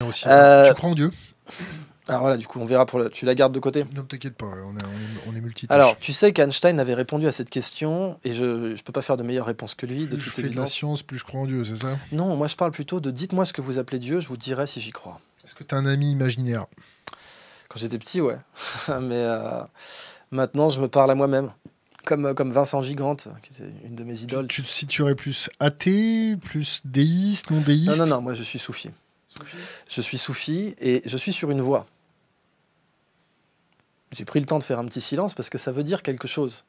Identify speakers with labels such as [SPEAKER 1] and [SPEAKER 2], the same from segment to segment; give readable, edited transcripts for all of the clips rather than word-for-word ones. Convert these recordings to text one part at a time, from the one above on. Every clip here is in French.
[SPEAKER 1] Aussi.
[SPEAKER 2] Euh,
[SPEAKER 1] Tu crois en Dieu?
[SPEAKER 2] alors voilà, du coup, on verra tu la gardes de côté.
[SPEAKER 1] Non, t'inquiète pas, on est multitâche.
[SPEAKER 2] Alors, tu sais qu'Einstein avait répondu à cette question, et je ne peux pas faire de meilleure réponse que lui, de
[SPEAKER 1] Plus je
[SPEAKER 2] toute
[SPEAKER 1] fais de la
[SPEAKER 2] évidence.
[SPEAKER 1] science, plus je crois en Dieu, c'est ça?
[SPEAKER 2] Non, moi je parle plutôt de dites-moi ce que vous appelez Dieu, je vous dirai si j'y crois.
[SPEAKER 1] Est-ce que t'as un ami imaginaire?
[SPEAKER 2] Quand j'étais petit, ouais. Mais maintenant, je me parle à moi-même. Comme Vincent Gigante, qui était une de mes idoles.
[SPEAKER 1] Tu te situerais plus athée, plus déiste, non déiste?
[SPEAKER 2] Non, moi je suis soufi. Je suis soufi et je suis sur une voie. J'ai pris le temps de faire un petit silence parce que ça veut dire quelque chose.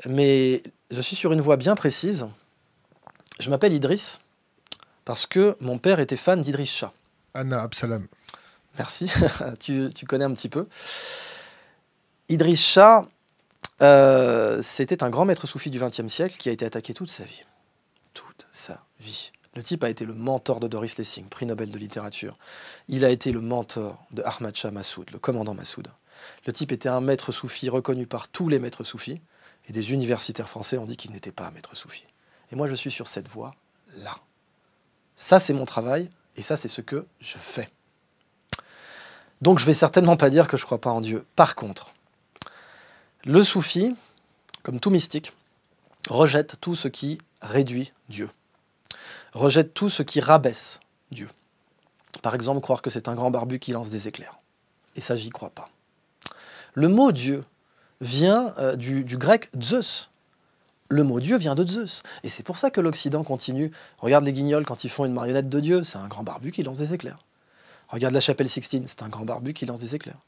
[SPEAKER 2] Mais je suis sur une voie bien précise. Je m'appelle Idriss parce que mon père était fan d'Idriss Shah.
[SPEAKER 1] Anna Absalam.
[SPEAKER 2] Merci, tu connais un petit peu. Idriss Shah, c'était un grand maître soufi du XXe siècle qui a été attaqué toute sa vie. Toute sa vie. Le type a été le mentor de Doris Lessing, prix Nobel de littérature. Il a été le mentor de Ahmad Shah Massoud, le commandant Massoud. Le type était un maître soufi reconnu par tous les maîtres soufis, et des universitaires français ont dit qu'il n'était pas un maître soufi. Et moi, je suis sur cette voie-là. Ça, c'est mon travail, et ça, c'est ce que je fais. Donc, je vais certainement pas dire que je crois pas en Dieu. Par contre, le soufi, comme tout mystique, rejette tout ce qui réduit Dieu. Rejette tout ce qui rabaisse Dieu. Par exemple, croire que c'est un grand barbu qui lance des éclairs. Et ça, j'y crois pas. Le mot Dieu vient du grec Zeus. Le mot Dieu vient de Zeus. Et c'est pour ça que l'Occident continue. Regarde les Guignols quand ils font une marionnette de Dieu, c'est un grand barbu qui lance des éclairs. Regarde la chapelle Sixtine, c'est un grand barbu qui lance des éclairs.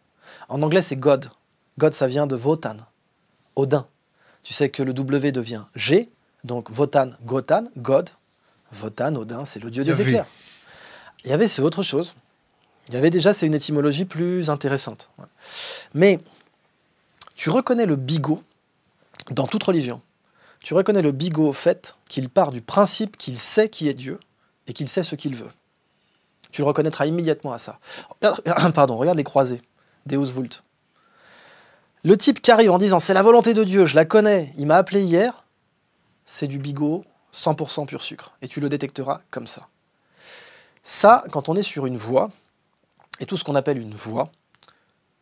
[SPEAKER 2] En anglais, c'est God. God, ça vient de Wotan, Odin. Tu sais que le W devient G, donc Wotan, Gotan, God. Wotan, Odin, c'est le dieu des éclairs. Yahvé, c'est autre chose. Yahvé, déjà, c'est une étymologie plus intéressante. Mais tu reconnais le bigot dans toute religion. Tu reconnais le bigot au fait qu'il part du principe qu'il sait qui est Dieu et qu'il sait ce qu'il veut. Tu le reconnaîtras immédiatement à ça. Pardon, regarde les croisés, Deus Vult. Le type qui arrive en disant « c'est la volonté de Dieu, je la connais, il m'a appelé hier », c'est du bigot 100% pur sucre. Et tu le détecteras comme ça. Ça, quand on est sur une voie, et tout ce qu'on appelle une voie,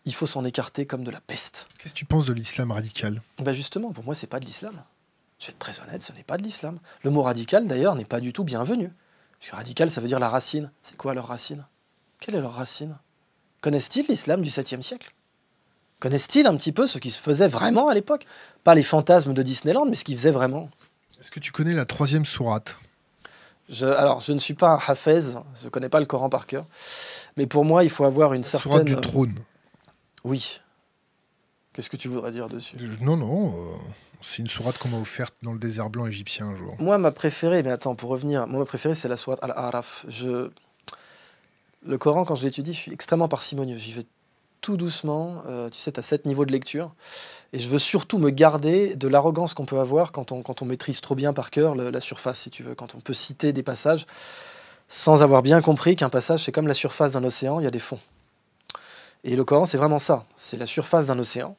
[SPEAKER 2] il faut s'en écarter comme de la peste.
[SPEAKER 1] Qu'est-ce que tu penses de l'islam radical?
[SPEAKER 2] Ben justement, pour moi, c'est pas de l'islam. Je vais être très honnête, ce n'est pas de l'islam. Le mot radical, d'ailleurs, n'est pas du tout bienvenu. Parce que radical, ça veut dire la racine. C'est quoi leur racine? Quelle est leur racine? Connaissent-ils l'islam du 7e siècle? Connaissent-ils un petit peu ce qui se faisait vraiment à l'époque? Pas les fantasmes de Disneyland, mais ce qu'ils faisaient vraiment.
[SPEAKER 1] Est-ce que tu connais la 3e sourate?
[SPEAKER 2] Alors, je ne suis pas un hafez, je ne connais pas le Coran par cœur. Mais pour moi, il faut avoir une certaine...
[SPEAKER 1] Sourate du trône.
[SPEAKER 2] Oui. Qu'est-ce que tu voudrais dire dessus?
[SPEAKER 1] Non, c'est une sourate qu'on m'a offerte dans le désert blanc égyptien un jour.
[SPEAKER 2] Moi, ma préférée, mais attends, pour revenir, moi, ma préférée, c'est la sourate Al-A'raf. Le Coran, quand je l'étudie, je suis extrêmement parcimonieux. J'y vais tout doucement. Tu sais, tu as 7 niveaux de lecture. Et je veux surtout me garder de l'arrogance qu'on peut avoir quand on maîtrise trop bien par cœur la surface, si tu veux. Quand on peut citer des passages sans avoir bien compris qu'un passage, c'est comme la surface d'un océan, il y a des fonds. Et le Coran, c'est vraiment ça. C'est la surface d'un océan.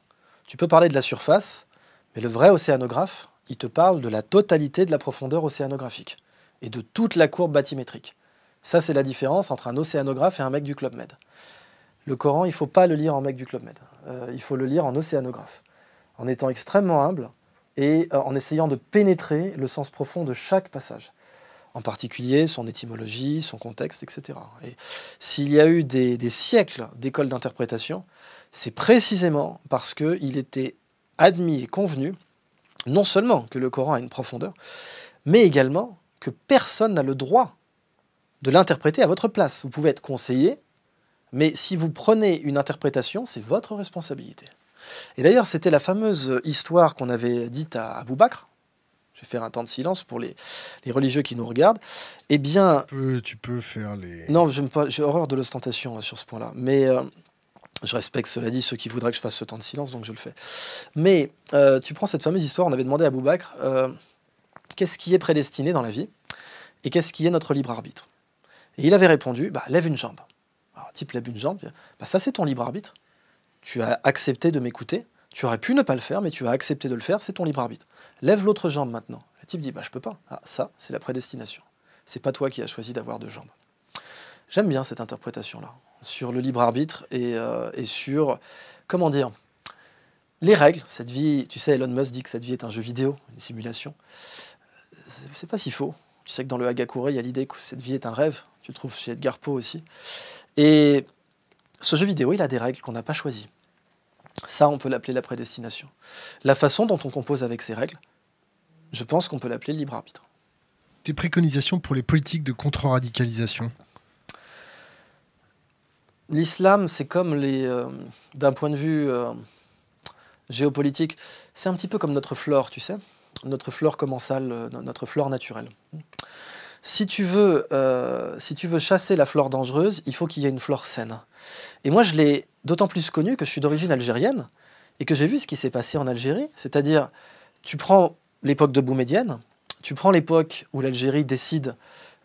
[SPEAKER 2] Tu peux parler de la surface, mais le vrai océanographe, il te parle de la totalité de la profondeur océanographique et de toute la courbe bathymétrique. Ça, c'est la différence entre un océanographe et un mec du Club Med. Le Coran, il ne faut pas le lire en mec du Club Med. Il faut le lire en océanographe, en étant extrêmement humble et en essayant de pénétrer le sens profond de chaque passage. En particulier son étymologie, son contexte, etc. Et s'il y a eu des siècles d'écoles d'interprétation, c'est précisément parce qu'il était admis et convenu, non seulement que le Coran a une profondeur, mais également que personne n'a le droit de l'interpréter à votre place. Vous pouvez être conseillé, mais si vous prenez une interprétation, c'est votre responsabilité. Et d'ailleurs, c'était la fameuse histoire qu'on avait dite à Abou Bakr. Je vais faire un temps de silence pour les religieux qui nous regardent. Eh bien...
[SPEAKER 1] Tu peux faire les...
[SPEAKER 2] Non, j'ai horreur de l'ostentation sur ce point-là. Mais je respecte, cela dit, ceux qui voudraient que je fasse ce temps de silence, donc je le fais. Mais tu prends cette fameuse histoire, on avait demandé à Abou Bakr, qu'est-ce qui est prédestiné dans la vie et qu'est-ce qui est notre libre arbitre? Et il avait répondu, lève une jambe. Alors, type lève une jambe, ça c'est ton libre arbitre. Tu as accepté de m'écouter, tu aurais pu ne pas le faire, mais tu as accepté de le faire, c'est ton libre arbitre. Lève l'autre jambe maintenant. Le type dit, je peux pas. Ah, ça, c'est la prédestination. C'est pas toi qui as choisi d'avoir 2 jambes. J'aime bien cette interprétation-là, sur le libre arbitre et sur, comment dire, les règles. Cette vie, tu sais, Elon Musk dit que cette vie est un jeu vidéo, une simulation. C'est pas si faux. Tu sais que dans le Hagakure, il y a l'idée que cette vie est un rêve. Tu le trouves chez Edgar Poe aussi. Et ce jeu vidéo, il a des règles qu'on n'a pas choisies. Ça, on peut l'appeler la prédestination. La façon dont on compose avec ces règles, je pense qu'on peut l'appeler le libre arbitre.
[SPEAKER 1] Tes préconisations pour les politiques de contre-radicalisation?
[SPEAKER 2] L'islam, c'est comme d'un point de vue géopolitique, c'est un petit peu comme notre flore, tu sais, notre flore commensale, notre flore naturelle. Si tu veux chasser la flore dangereuse, il faut qu'il y ait une flore saine. Et moi, je l'ai d'autant plus connu que je suis d'origine algérienne et que j'ai vu ce qui s'est passé en Algérie. C'est-à-dire, tu prends l'époque de Boumedienne, tu prends l'époque où l'Algérie décide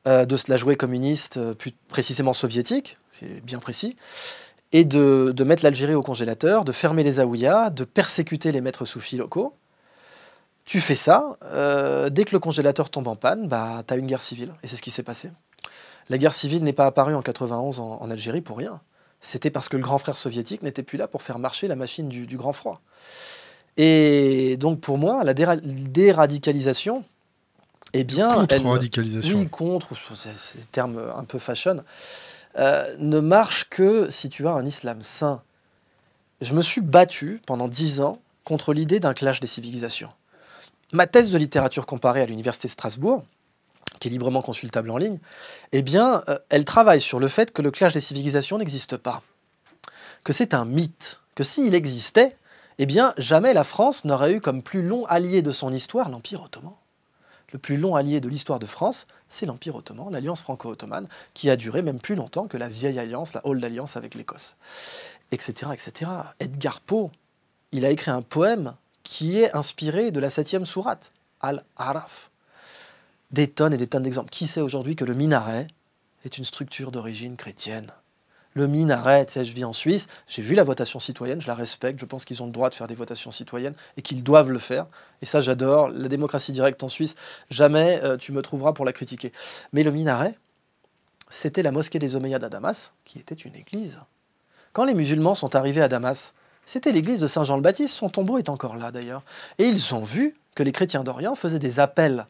[SPEAKER 2] de se la jouer communiste, plus précisément soviétique, c'est bien précis, et de mettre l'Algérie au congélateur, de fermer les zaouïas, de persécuter les maîtres soufis locaux. Tu fais ça, dès que le congélateur tombe en panne, bah, tu as une guerre civile. Et c'est ce qui s'est passé. La guerre civile n'est pas apparue en 91 en Algérie pour rien. C'était parce que le grand frère soviétique n'était plus là pour faire marcher la machine du grand froid. Et donc pour moi, la déradicalisation, eh bien...
[SPEAKER 1] Contre-radicalisation.
[SPEAKER 2] Oui, contre, c'est des termes un peu fashion, ne marche que si tu as un islam sain. Je me suis battu pendant 10 ans contre l'idée d'un clash des civilisations. Ma thèse de littérature comparée à l'université de Strasbourg, qui est librement consultable en ligne, eh bien, elle travaille sur le fait que le clash des civilisations n'existe pas, que c'est un mythe, que s'il existait, eh bien, jamais la France n'aurait eu comme plus long allié de son histoire l'Empire ottoman. Le plus long allié de l'histoire de France, c'est l'Empire ottoman, l'alliance franco-ottomane, qui a duré même plus longtemps que la vieille alliance, la Old Alliance avec l'Écosse, etc., etc. Edgar Poe, il a écrit un poème qui est inspiré de la 7e sourate, Al-Araf. Des tonnes et des tonnes d'exemples. Qui sait aujourd'hui que le minaret est une structure d'origine chrétienne? Le minaret, tu sais, je vis en Suisse, j'ai vu la votation citoyenne, je la respecte, je pense qu'ils ont le droit de faire des votations citoyennes et qu'ils doivent le faire. Et ça, j'adore. La démocratie directe en Suisse, jamais tu me trouveras pour la critiquer. Mais le minaret, c'était la mosquée des Omeyyades à Damas, qui était une église. Quand les musulmans sont arrivés à Damas, c'était l'église de Saint Jean le Baptiste, son tombeau est encore là d'ailleurs. Et ils ont vu que les chrétiens d'Orient faisaient des appels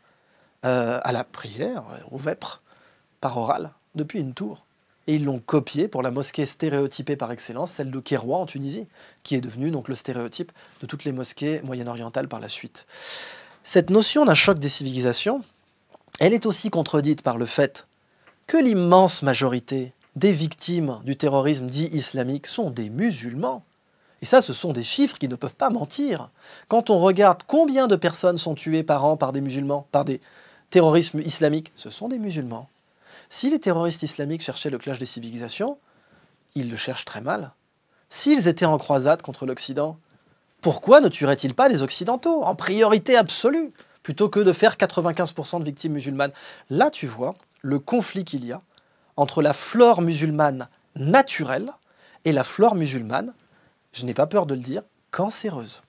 [SPEAKER 2] à la prière, au vêpres, par oral, depuis une tour. Et ils l'ont copié pour la mosquée stéréotypée par excellence, celle de Kéroua en Tunisie, qui est devenue donc le stéréotype de toutes les mosquées moyen-orientales par la suite. Cette notion d'un choc des civilisations, elle est aussi contredite par le fait que l'immense majorité des victimes du terrorisme dit islamique sont des musulmans. Et ça, ce sont des chiffres qui ne peuvent pas mentir. Quand on regarde combien de personnes sont tuées par an par des musulmans, par des terrorismes islamiques, ce sont des musulmans. Si les terroristes islamiques cherchaient le clash des civilisations, ils le cherchent très mal. S'ils étaient en croisade contre l'Occident, pourquoi ne tueraient-ils pas les Occidentaux, en priorité absolue, plutôt que de faire 95% de victimes musulmanes? Là, tu vois le conflit qu'il y a entre la flore musulmane naturelle et la flore musulmane, je n'ai pas peur de le dire, cancéreuse.